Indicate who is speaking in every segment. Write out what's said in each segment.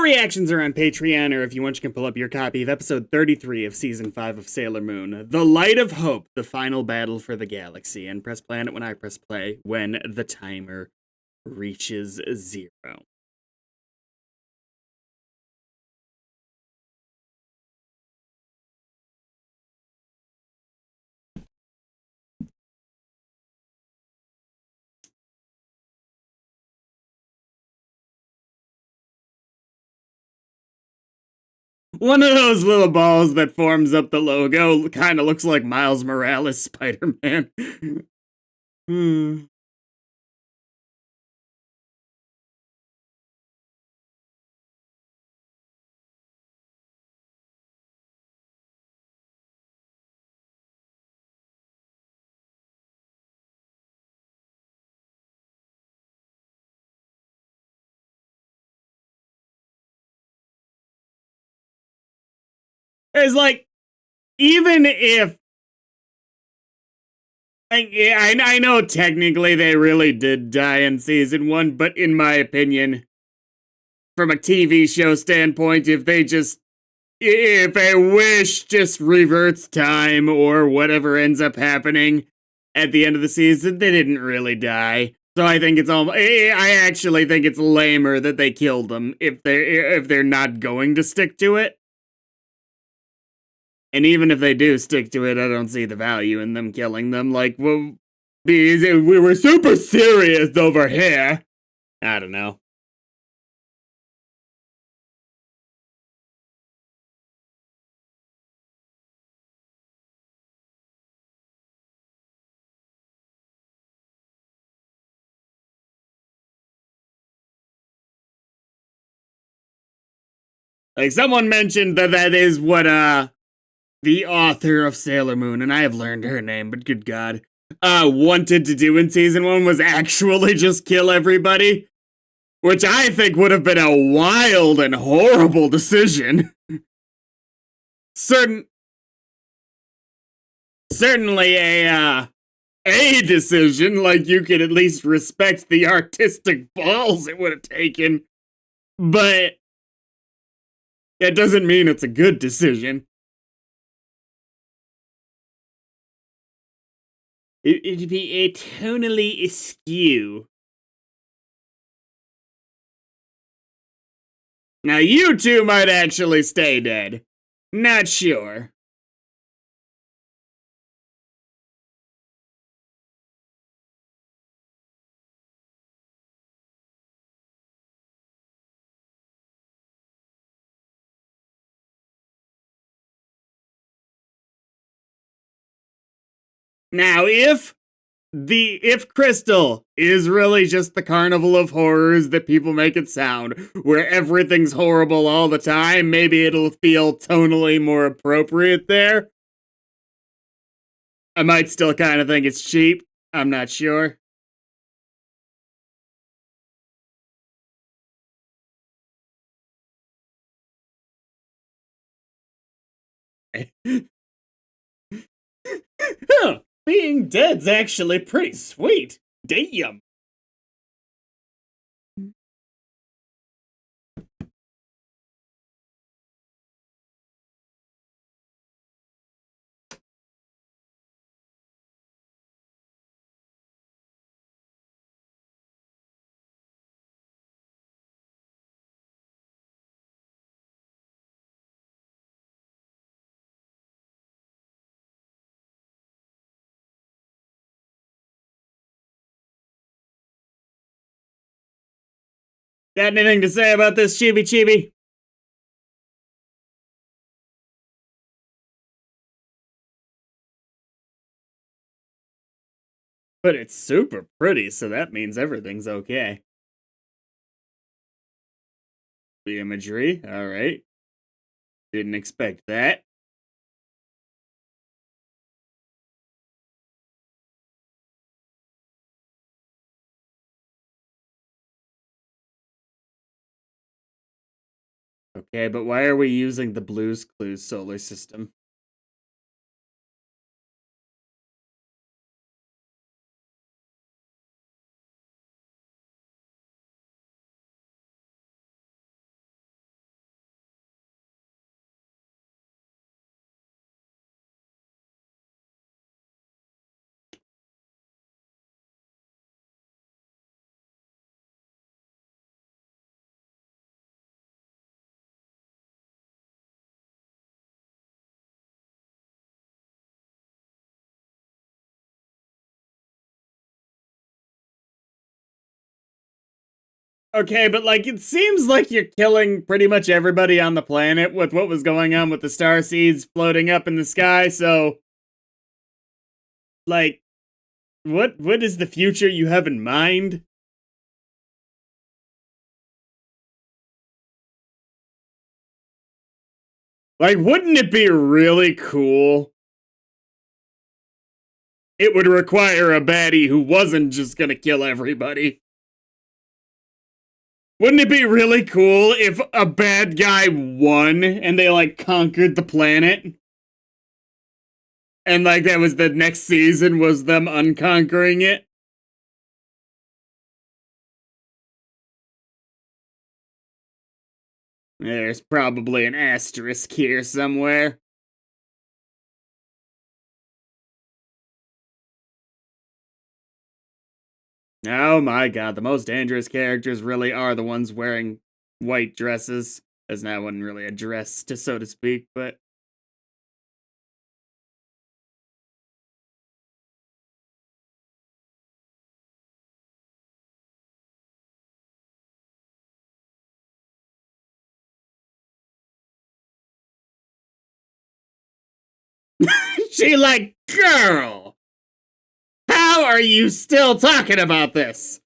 Speaker 1: reactions are on Patreon, or if you want, you can pull up your copy of episode 33 of season 5 of Sailor Moon, The Light of Hope, the final battle for the galaxy, and press play on it when I press play when the timer reaches 0. One of those little balls that forms up the logo kind of looks like Miles Morales Spider-Man. It's like, even if I know technically they really did die in season 1, but in my opinion, from a TV show standpoint, if a wish just reverts time or whatever ends up happening at the end of the season, they didn't really die. So I think I actually think it's lamer that they killed them if they're not going to stick to it. And even if they do stick to it, I don't see the value in them killing them. Like, well, we were super serious over here. I don't know. Like, someone mentioned that is what, the author of Sailor Moon, and I have learned her name, but good God, wanted to do in season 1 was actually just kill everybody. Which I think would have been a wild and horrible decision. Certainly a decision, like you could at least respect the artistic balls it would have taken. But that doesn't mean it's a good decision. It'd be a tonally askew. Now you two might actually stay dead. Not sure. Now if Crystal is really just the carnival of horrors that people make it sound, where everything's horrible all the time, maybe it'll feel tonally more appropriate there. I might still kind of think it's cheap. I'm not sure. Huh, being dead's actually pretty sweet. Damn. Got anything to say about this, Chibi Chibi? But it's super pretty, so that means everything's okay. The imagery, alright. Didn't expect that. Okay, but why are we using the Blue's Clues solar system? Okay, but like it seems like you're killing pretty much everybody on the planet with what was going on with the star seeds floating up in the sky, so like what is the future you have in mind? Like wouldn't it be really cool? It would require a baddie who wasn't just gonna kill everybody. Wouldn't it be really cool if a bad guy won and they like conquered the planet? And like that was the next season was them unconquering it? There's probably an asterisk here somewhere. Oh my god, the most dangerous characters really are the ones wearing white dresses. As that wasn't really a dress, to so to speak, but she like, girl, how are you still talking about this?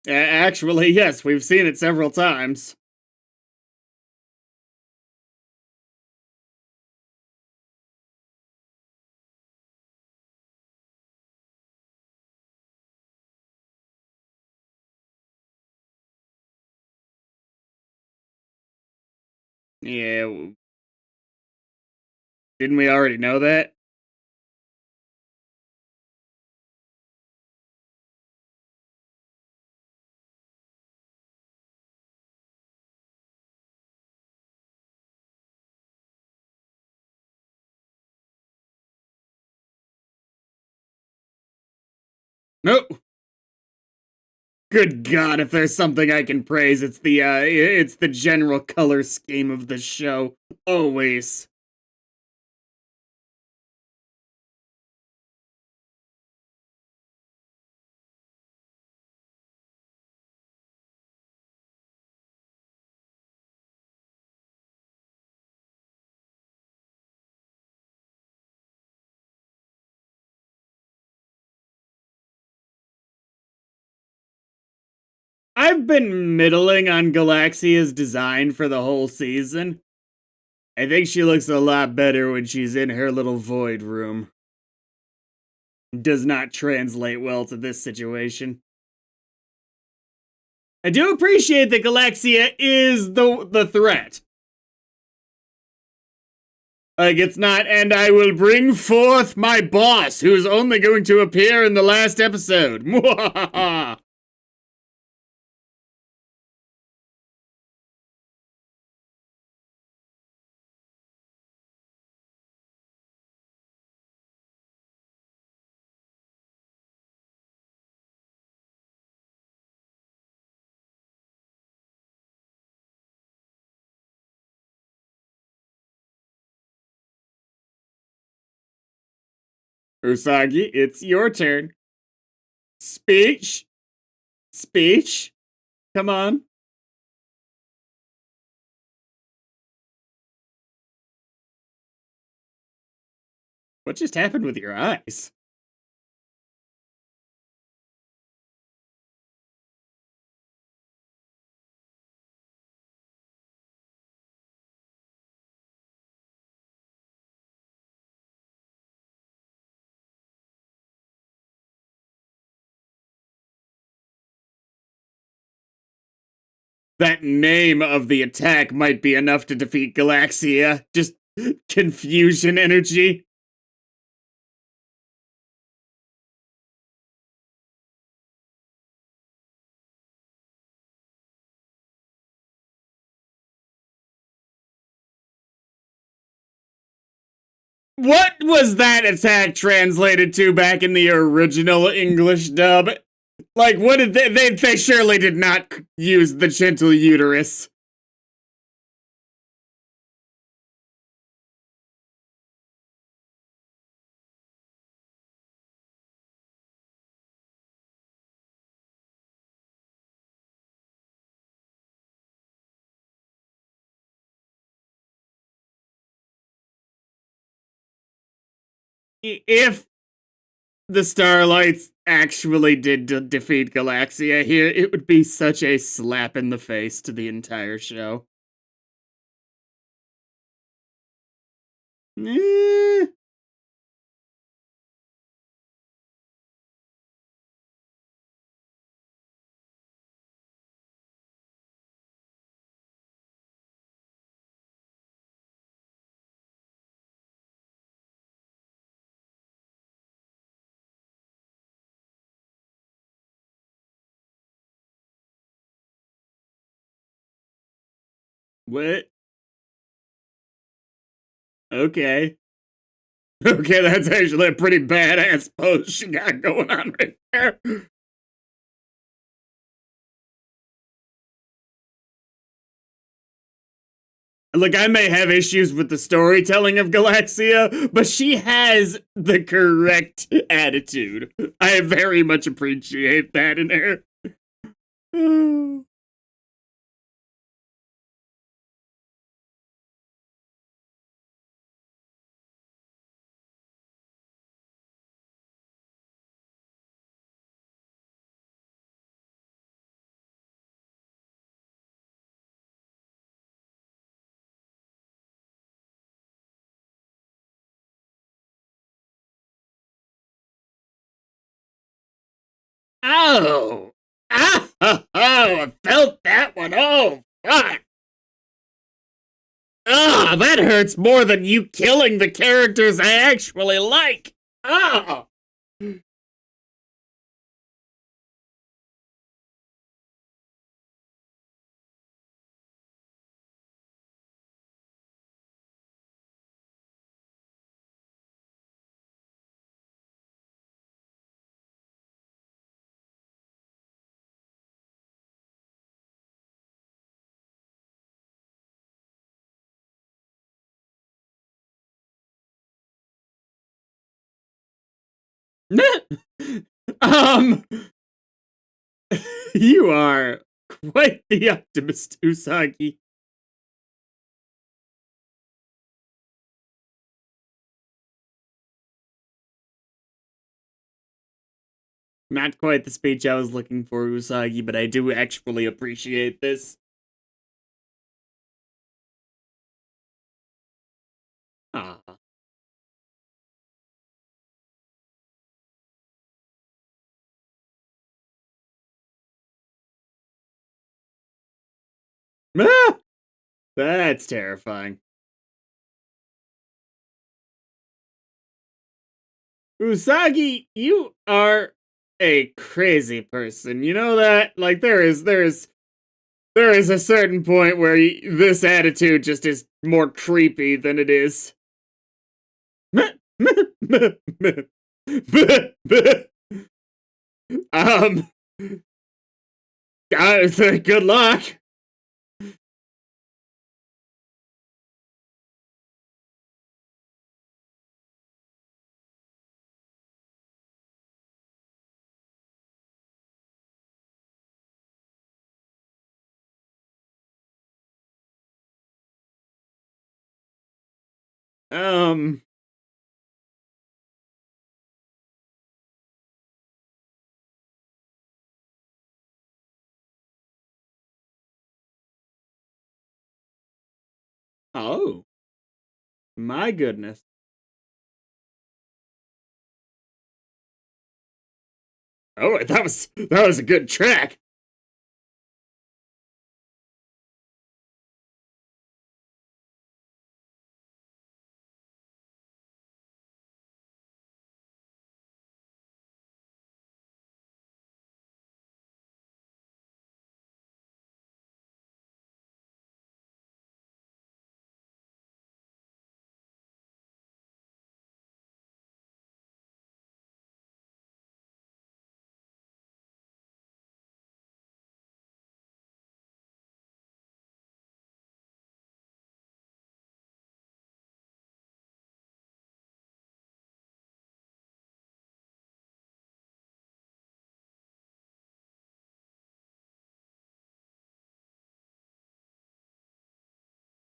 Speaker 1: Actually, yes, we've seen it several times. Yeah, didn't we already know that? Nope. Good God, if there's something I can praise, it's the general color scheme of the show. Always. I've been middling on Galaxia's design for the whole season. I think she looks a lot better when she's in her little void room. Does not translate well to this situation. I do appreciate that Galaxia is the threat. Like, it's not, and I will bring forth my boss, who's only going to appear in the last episode. Mwahaha! Usagi, it's your turn. Speech? Speech? Come on. What just happened with your eyes? That name of the attack might be enough to defeat Galaxia. Just confusion energy. What was that attack translated to back in the original English dub? Like, what did they surely did not use the gentle uterus. If the Starlights actually did defeat Galaxia here, it would be such a slap in the face to the entire show. Eh. What? Okay. Okay, that's actually a pretty badass pose she got going on right there. Look, I may have issues with the storytelling of Galaxia, but she has the correct attitude. I very much appreciate that in her. Oh! Ah! Oh, I felt that one. Oh, fuck! Ah, that hurts more than you killing the characters I actually like. Ah! um, you are quite the optimist, Usagi. Not quite the speech I was looking for, Usagi, but I do actually appreciate this. Ah. Ah! That's terrifying. Usagi, you are a crazy person. You know that? Like there is a certain point where this attitude just is more creepy than it is. um, good luck. Um, oh, my goodness. Oh, that was a good track.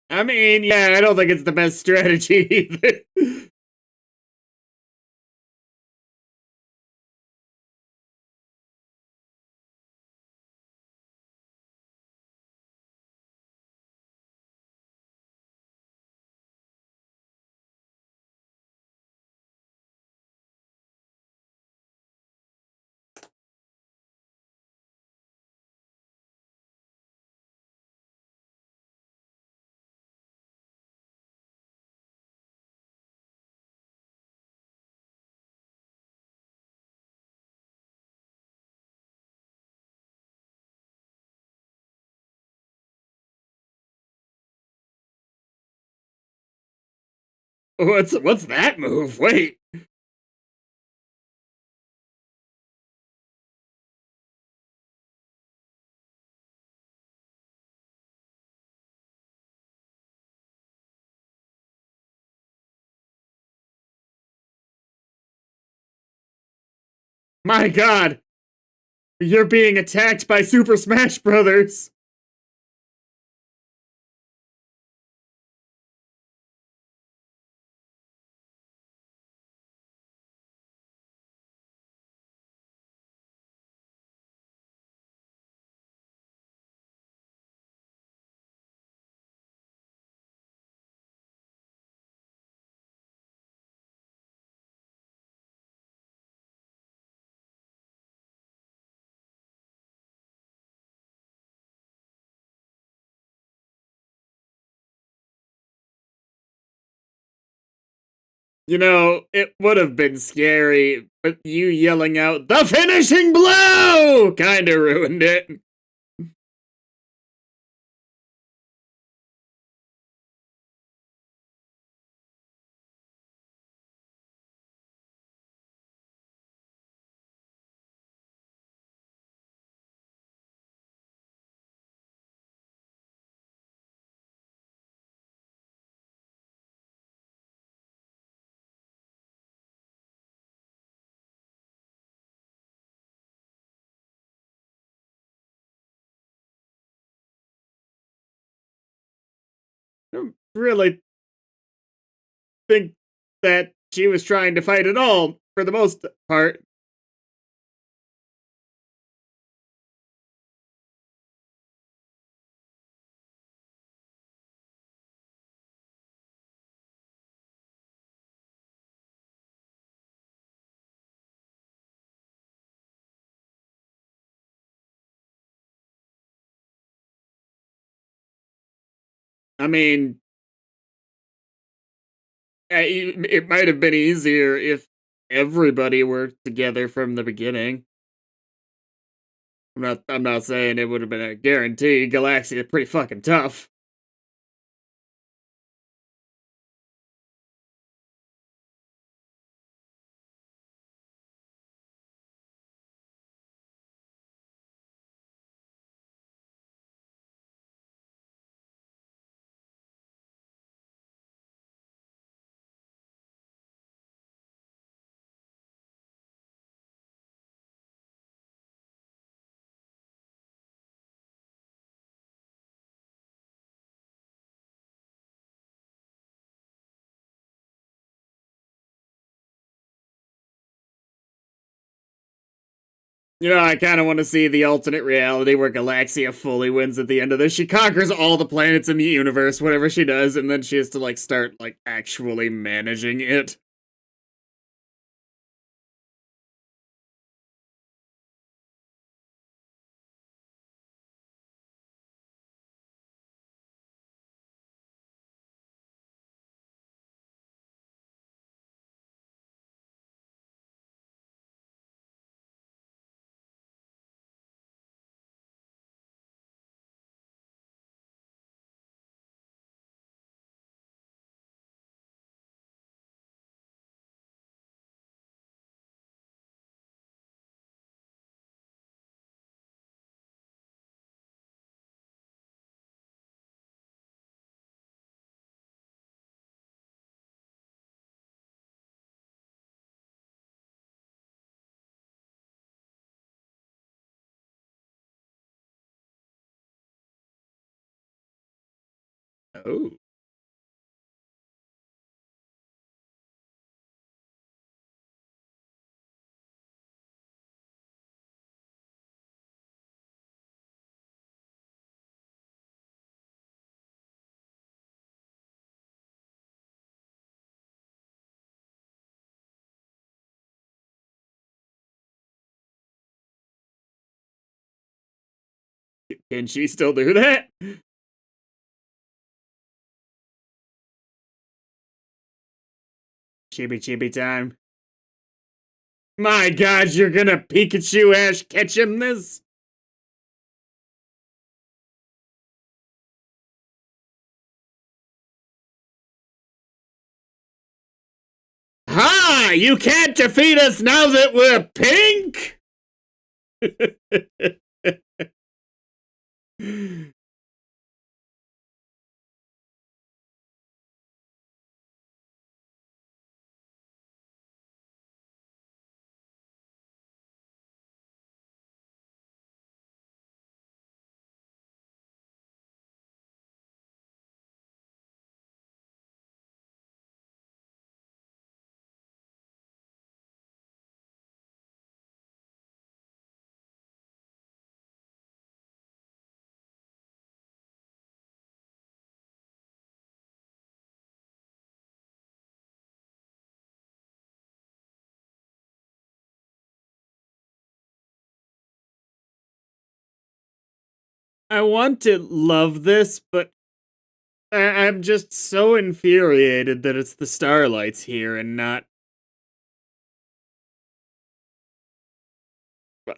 Speaker 1: I mean, yeah, I don't think it's the best strategy either. What's that move? Wait. My god, you're being attacked by Super Smash Brothers. You know, it would have been scary, but you yelling out, "The finishing blow!" kinda ruined it. I don't really think that she was trying to fight at all, for the most part. I mean, it might have been easier if everybody worked together from the beginning. I'm not saying it would have been a guarantee. Galaxy is pretty fucking tough. You know, I kind of want to see the alternate reality where Galaxia fully wins at the end of this. She conquers all the planets in the universe, whatever she does, and then she has to like start like actually managing it. Oh. Can she still do that? Chibi chibi time. My god, you're gonna Pikachu Ash Ketchum this? Ha! You can't defeat us now that we're pink? I want to love this, but I'm just so infuriated that it's the Starlights here and not.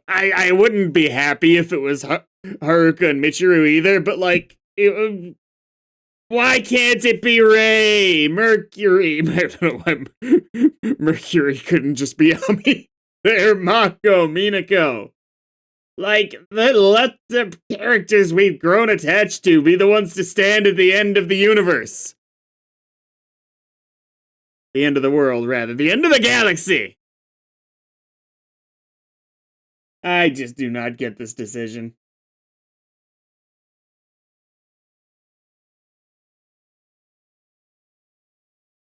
Speaker 1: I wouldn't be happy if it was Haruka and Michiru either, but like, why can't it be Ray? Mercury. I don't know why Mercury couldn't just be Ami. There, Mako, Minako. Like, let the characters we've grown attached to be the ones to stand at the end of the universe. The end of the world, rather. The end of the galaxy! I just do not get this decision.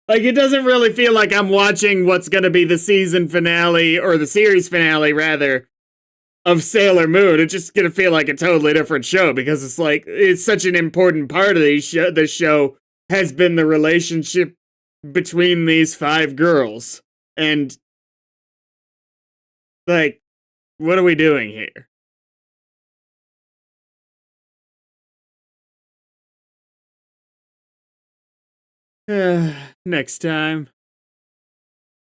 Speaker 1: Like, it doesn't really feel like I'm watching what's gonna be the season finale, or the series finale, rather, of Sailor Moon. It's just gonna feel like a totally different show, because it's like, it's such an important part of the show has been the relationship between these five girls. And, like, what are we doing here? Next time.